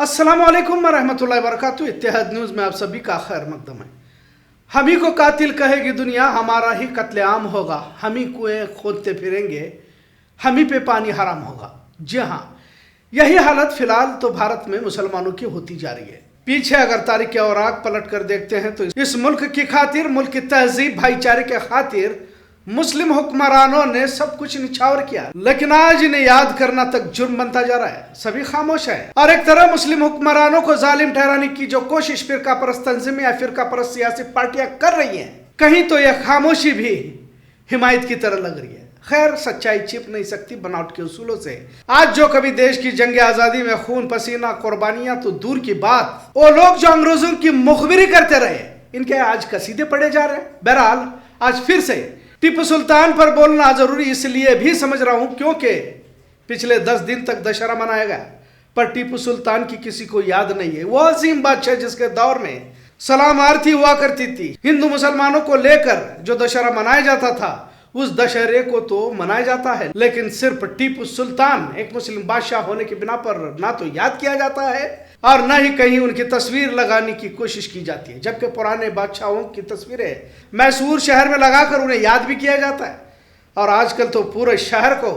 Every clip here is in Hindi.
अस्सलामुअलैकुम वरहमतुल्लाहि वबरकातुहू। इत्तेहाद न्यूज़ में आप सभी का खैर मकदम है। हम ही को कातिल कहेगी दुनिया, हमारा ही कत्लेआम होगा। हम ही कुएं खोदते फिरेंगे, हम ही पे पानी हराम होगा। जी हाँ, यही हालत फिलहाल तो भारत में मुसलमानों की होती जा रही है। पीछे अगर तारीख के औराक पलट कर देखते हैं तो इस मुल्क की खातिर, मुल्क की तहजीब भाईचारे के खातिर मुस्लिम हुक्मरानों ने सब कुछ निछावर किया, लेकिन आज इन्हें याद करना तक जुर्म बनता जा रहा है। सभी खामोश है और एक तरह मुस्लिम हुक्मरानों को जालिम ठहराने की जो कोशिश फिरका परस्त तंजीम या फिरका परस्त सियासी पार्टियां कर रही हैं, कहीं तो यह खामोशी भी हिमायत की तरह लग रही है। खैर, सच्चाई छिप नहीं सकती बनावट के उसूलों से। आज जो कभी देश की जंग आजादी में खून पसीना कुर्बानियां तो दूर की बात, वो लोग जो अंग्रेजों की मुखबिरी करते रहे, इनके आज कसीदे पढ़े जा रहे हैं। बहरहाल, आज फिर से टीपू सुल्तान पर बोलना जरूरी इसलिए भी समझ रहा हूं क्योंकि पिछले 10 दिन तक दशहरा मनाया गया, पर टीपू सुल्तान की किसी को याद नहीं है। वो अजीम बादशाह जिसके दौर में सलाम आरती हुआ करती थी, हिंदू मुसलमानों को लेकर जो दशहरा मनाया जाता था, उस दशहरे को तो मनाया जाता है, लेकिन सिर्फ टीपू सुल्तान एक मुस्लिम बादशाह होने की बिना पर ना तो याद किया जाता है और न ही कहीं उनकी तस्वीर लगाने की कोशिश की जाती है, जबकि पुराने बादशाहों की तस्वीरें मैसूर शहर में लगाकर उन्हें याद भी किया जाता है। और आजकल तो पूरे शहर को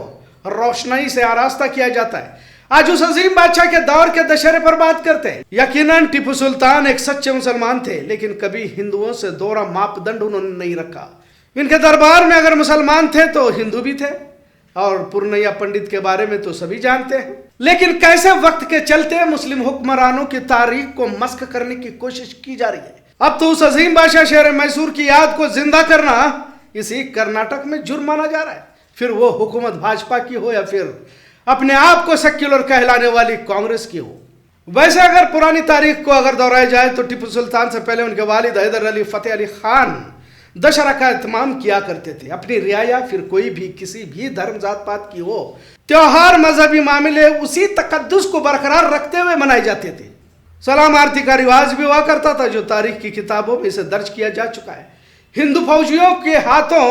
रोशनाई से आरास्ता किया जाता है। आज उस अजीम बादशाह के दौर के दशहरे पर बात करते हैं। यकीनन टीपू सुल्तान एक सच्चे मुसलमान थे, लेकिन कभी हिंदुओं से दोहरा मापदंड उन्होंने नहीं रखा। इनके दरबार में अगर मुसलमान थे तो हिंदू भी थे, और पूर्णैया पंडित के बारे में तो सभी जानते हैं। लेकिन कैसे वक्त के चलते मुस्लिम हुक्मरानों की तारीख को मस्क करने की कोशिश की जा रही है। अब तो उस अजीम बादशाह शहर मैसूर की याद को जिंदा करना इसी कर्नाटक में जुर्म माना जा रहा है, फिर वो हुकूमत भाजपा की हो या फिर अपने आप को सेक्युलर कहलाने वाली कांग्रेस की हो। वैसे अगर पुरानी तारीख को अगर दोहराया जाए तो टीपू सुल्तान से पहले उनके वालिद हैदर अली फतेह अली खान दशहरा का एहतमाम किया करते थे। अपनी रियाया फिर कोई भी किसी भी धर्म जात पात की हो, त्योहार मजहबी मामले उसी तकद्दुस को बरकरार रखते हुए मनाए जाते थे। सलाम आरती का रिवाज भी हुआ करता था, जो तारीख की किताबों में इसे दर्ज किया जा चुका है। हिंदू फौजियों के हाथों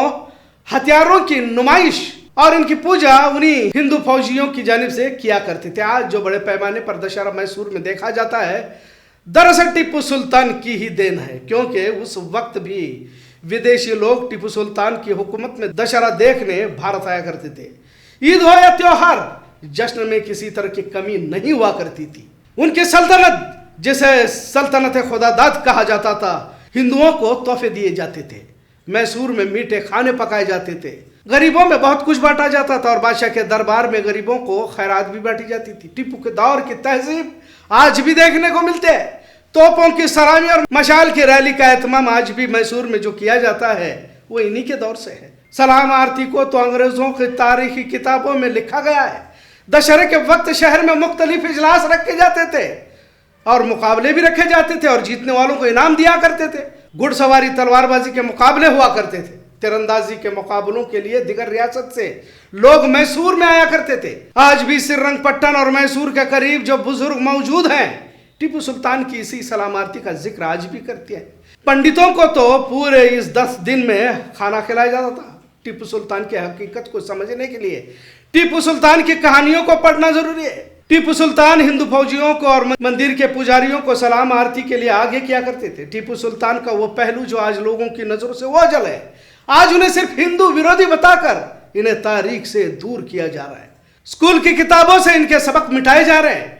हथियारों की नुमाइश और इनकी पूजा उन्हीं हिंदू फौजियों की जानिब से किया करते थे। आज जो बड़े पैमाने पर दशहरा मैसूर में देखा जाता है, दरअसल टीपू सुल्तान की ही देन है, क्योंकि उस वक्त भी विदेशी लोग टीपू सुल्तान की हुकूमत में दशहरा देखने भारत आया करते थे। ईद हो या त्योहार, जश्न में किसी तरह की कमी नहीं हुआ करती थी। उनकी सल्तनत, जिसे सल्तनत खुदादाद कहा जाता था, हिंदुओं को तोहफे दिए जाते थे। मैसूर में मीठे खाने पकाए जाते थे, गरीबों में बहुत कुछ बांटा जाता था और बादशाह के दरबार में गरीबों को खैरात भी बांटी जाती थी। टीपू के दौर की तहजीब आज भी देखने को मिलते हैं। तोपों की सलामी और मशाल की रैली का एहतमाम आज भी मैसूर में जो किया जाता है, वो इन्हीं के दौर से है। सलाम आरती को तो अंग्रेजों की तारीखी किताबों में लिखा गया है। दशहरे के वक्त शहर में मुख्तलिफ इजलास रखे जाते थे और मुकाबले भी रखे जाते थे और जीतने वालों को इनाम दिया करते थे। घुड़सवारी तलवारबाजी के मुकाबले हुआ करते थे। तीरंदाजी के मुकाबलों के लिए दिगर रियासत से लोग मैसूर में आया करते थे। आज भी श्रीरंगपट्टन और मैसूर के करीब जो बुजुर्ग मौजूद हैं, टीपू सुल्तान की इसी सलाम आरती का जिक्र आज भी करती है। पंडितों को तो पूरे इस 10 दिन में खाना खिलाया जाता था। टीपू सुल्तान की हकीकत को समझने के लिए टीपू सुल्तान की कहानियों को पढ़ना जरूरी है। टीपू सुल्तान हिंदू फौजियों को और मंदिर के पुजारियों को सलाम आरती के लिए आगे किया करते थे। टीपू सुल्तान का वो पहलू जो आज लोगों की नजरों से ओझल है, आज उन्हें सिर्फ हिंदू विरोधी बताकर इन्हें तारीख से दूर किया जा रहा है। स्कूल की किताबों से इनके सबक मिटाए जा रहे हैं।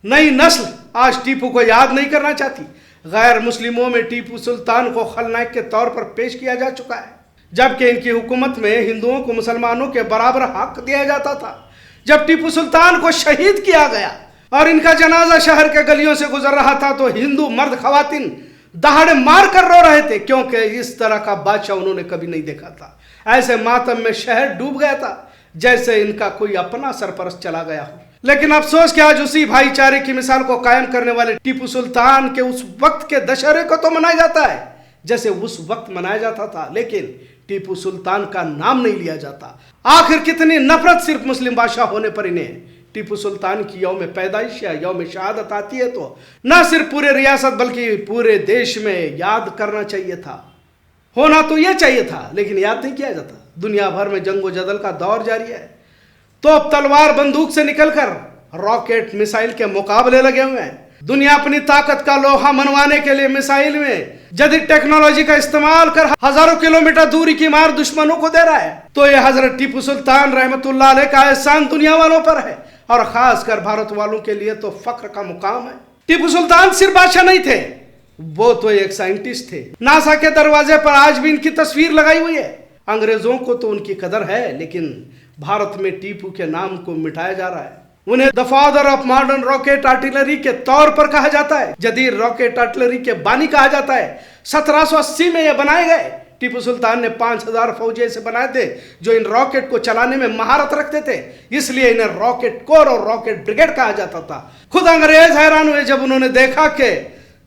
नई नस्ल आज टीपू को याद नहीं करना चाहती। गैर मुस्लिमों में टीपू सुल्तान को खलनायक के तौर पर पेश किया जा चुका है, जबकि इनकी हुकूमत में हिंदुओं को मुसलमानों के बराबर हक दिया जाता था। जब टीपू सुल्तान को शहीद किया गया और इनका जनाजा शहर के गलियों से गुजर रहा था, तो हिंदू मर्द खवातीन दहाड़े मार कर रो रहे थे, क्योंकि इस तरह का बादशाह उन्होंने कभी नहीं देखा था। ऐसे मातम में शहर डूब गया था, जैसे इनका कोई अपना सरपरस्त चला गया हो। लेकिन अफसोस कि आज उसी भाईचारे की मिसाल को कायम करने वाले टीपू सुल्तान के उस वक्त के दशहरे को तो मनाया जाता है जैसे उस वक्त मनाया जाता था, लेकिन टीपू सुल्तान का नाम नहीं लिया जाता। आखिर कितनी नफरत सिर्फ मुस्लिम बादशाह होने पर इन्हें टीपू सुल्तान की यौम पैदाइश या यौम शहादत आती है तो न सिर्फ पूरे रियासत बल्कि पूरे देश में याद करना चाहिए था। होना तो यह चाहिए था, लेकिन याद नहीं किया जाता। दुनिया भर में जंगो जदल का दौर जारी है। तो अब तलवार बंदूक से निकलकर रॉकेट मिसाइल के मुकाबले लगे हुए हैं। दुनिया अपनी ताकत का लोहा मनवाने के लिए मिसाइल में जदीद टेक्नोलॉजी का इस्तेमाल कर हजारों किलोमीटर दूरी की मार दुश्मनों को दे रहा है, तो ये हजरत टीपू सुल्तान रहमतुल्लाह अलैह का एहसान दुनिया वालों पर है और खासकर भारत वालों के लिए तो फख्र का मुकाम है। टीपू सुल्तान सिर्फ बादशाह नहीं थे, वो तो एक साइंटिस्ट थे। नासा के दरवाजे पर आज भी इनकी तस्वीर लगाई हुई है। अंग्रेजों को तो उनकी कदर है, लेकिन भारत में टीपू के नाम को मिटाया जा रहा है। उन्हें the father of modern rocket artillery के तौर पर कहा जाता है, जदीद रॉकेट आर्टिलरी के बानी कहा जाता है। 1780 में यह बनाए गए। टीपू सुल्तान ने 5000 फौजी ऐसे बनाए थे जो इन रॉकेट को चलाने में महारत रखते थे, इसलिए इन्हें रॉकेट कोर और रॉकेट ब्रिगेड कहा जाता था। खुद अंग्रेज हैरान हुए जब उन्होंने देखा कि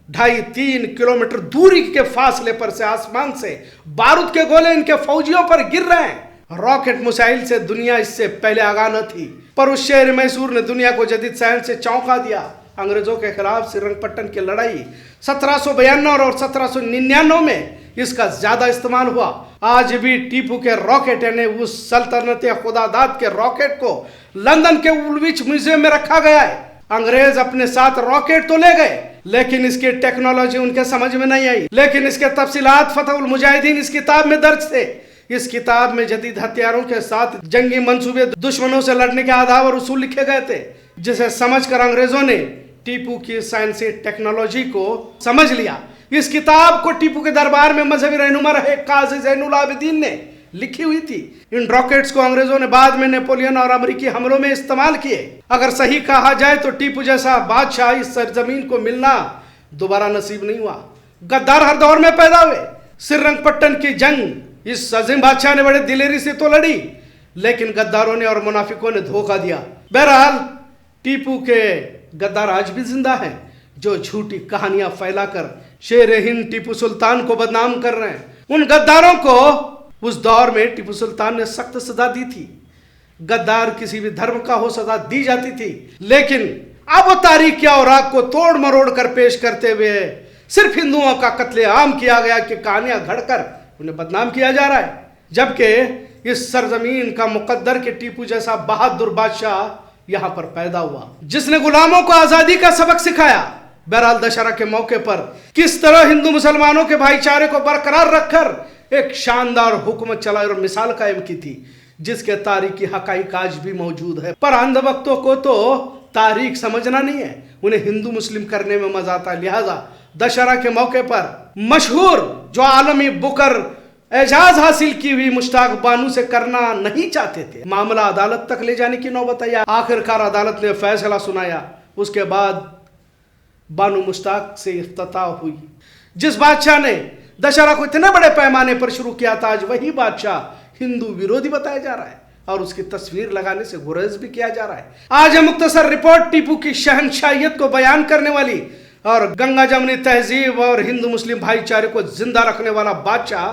2.5-3 किलोमीटर दूरी के फासले पर से आसमान से बारूद के गोले इनके फौजियों पर गिर रहे हैं। रॉकेट मिसाइल से दुनिया इससे पहले आगाह न थी, पर उस शहर मैसूर ने दुनिया को जदीद साइंस से चौंका दिया। अंग्रेजों के खिलाफ श्रीरंगपट्टन की लड़ाई 1792 और 1799 में इसका ज्यादा इस्तेमाल हुआ। आज भी टीपू के रॉकेट यानी उस सल्तनत खुदादाद के रॉकेट को लंदन के वुलविच म्यूजियम में रखा गया है। अंग्रेज अपने साथ रॉकेट तो ले गए, लेकिन इसकी टेक्नोलॉजी उनके समझ में नहीं आई। लेकिन इसके तफसीलात फतहुल मुजाहिदीन इस किताब में दर्ज थे। इस किताब में जदीद हथियारों के साथ जंगी मंसूबे, दुश्मनों से लड़ने के आदाब और उसूल लिखे गए थे, जिसे समझकर अंग्रेजों ने टीपू की साइंसी टेक्नोलॉजी को समझ लिया। इस किताब को टीपू के दरबार में मजहबी रहनुमा रहे काजी ज़ैनुल आबिदीन ने लिखी हुई थी। इन रॉकेट्स को अंग्रेजों ने बाद में नेपोलियन और अमेरिकी हमलों में इस्तेमाल किए। अगर सही कहा जाए तो टीपू जैसा बादशाह इस सरजमीन को मिलना दोबारा नसीब नहीं हुआ। गद्दार हर दौर में पैदा हुए। श्रीरंगपट्टन की जंग इस अजीम बादशाह ने बड़े दिलेरी से तो लड़ी, लेकिन गद्दारों ने और मुनाफिकों ने धोखा दिया। बहरहाल टीपू के गद्दार आज भी जिंदा हैं, जो झूठी कहानियां फैलाकर शेर हिंद टीपू सुल्तान को बदनाम कर रहे हैं। उन गद्दारों को उस दौर में टीपू सुल्तान ने सख्त सजा दी थी। गद्दार किसी भी धर्म का हो सजा दी जाती थी, लेकिन अब वो तारीख के औराक को तोड़ मरोड़ कर पेश करते हुए सिर्फ हिंदुओं का कत्लेआम किया गया कि कहानियां घड़कर उन्हें बदनाम किया जा रहा है, जबकि इस सरजमीन का मुकद्दर के टीपू जैसा बहादुर बादशाह यहां पर पैदा हुआ, जिसने गुलामों को आजादी का सबक सिखाया। बहरहाल दशहरा के मौके पर किस तरह हिंदू मुसलमानों के भाईचारे को बरकरार रखकर एक शानदार हुकूमत चलाई और मिसाल कायम की थी, जिसके तारीखी हकाइक आज भी मौजूद है। पर अंधभक्तों को तो तारीख समझना नहीं है, उन्हें हिंदू मुस्लिम करने में मजा आता है। लिहाजा दशहरा के मौके पर मशहूर जो आलमी बुकर एजाज हासिल की हुई मुश्ताक बानू से करना नहीं चाहते थे। मामला अदालत तक ले जाने की नौबत आई। आखिरकार अदालत ने फैसला सुनाया। उसके बाद बानू मुश्ताक से इफ्तिताह हुई। जिस बादशाह ने दशहरा को इतने बड़े पैमाने पर शुरू किया था, आज वही बादशाह हिंदू विरोधी बताया जा रहा है और उसकी तस्वीर लगाने से गुरेज भी किया जा रहा है। आज हम मुख्तसर रिपोर्ट टीपू की शहनशाहियत को बयान करने वाली और गंगा जमनी तहजीब और हिंदू मुस्लिम भाईचारे को जिंदा रखने वाला बादशाह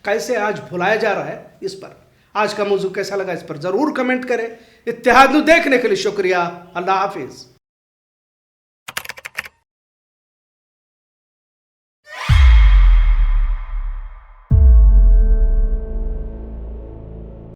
कैसे आज भुलाया जा रहा है, इस पर आज का मौजू कैसा लगा इस पर जरूर कमेंट करें। इत्तेहाद न्यूज़ देखने के लिए शुक्रिया। अल्लाह हाफिज।